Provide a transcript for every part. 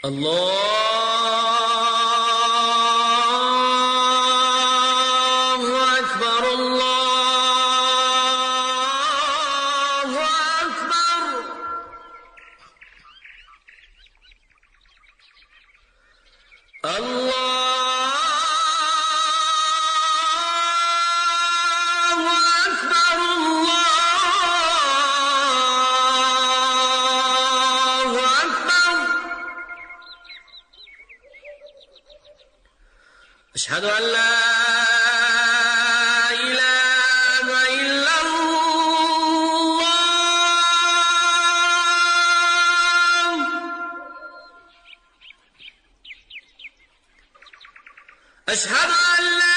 الله أكبر الله أكبر. الله أكبر الله أكبر. أشهد أن لا إله إلا الله. أشهد أن لا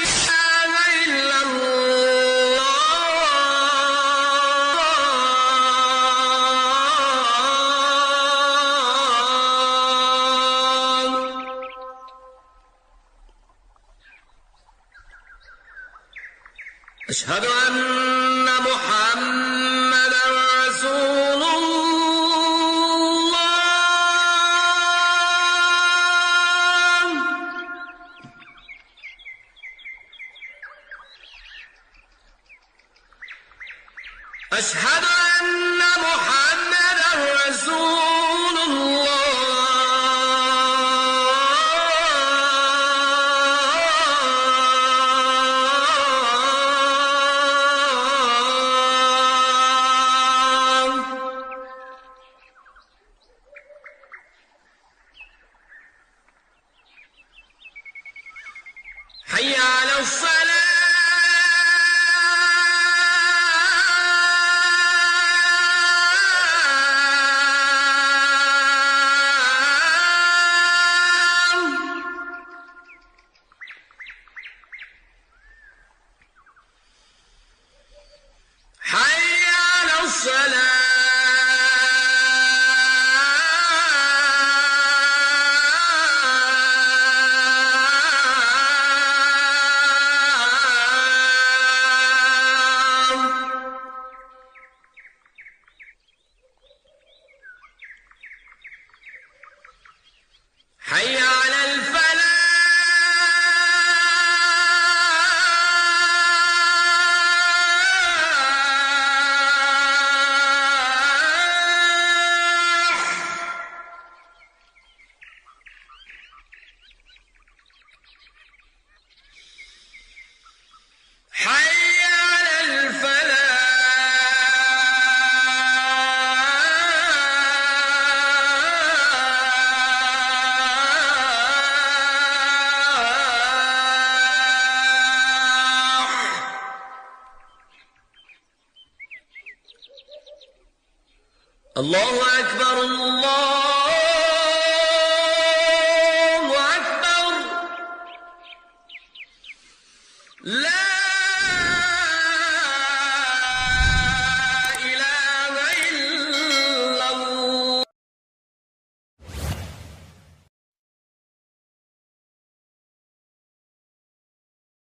إله إلا الله. أشهد أن محمدا رسول الله. أشهد أن محمدا رسول الله. حي على الصلاة. حي على الصلاة. حي على الفلاح. حي على الفلاح. الله أكبر الله أكبر. لا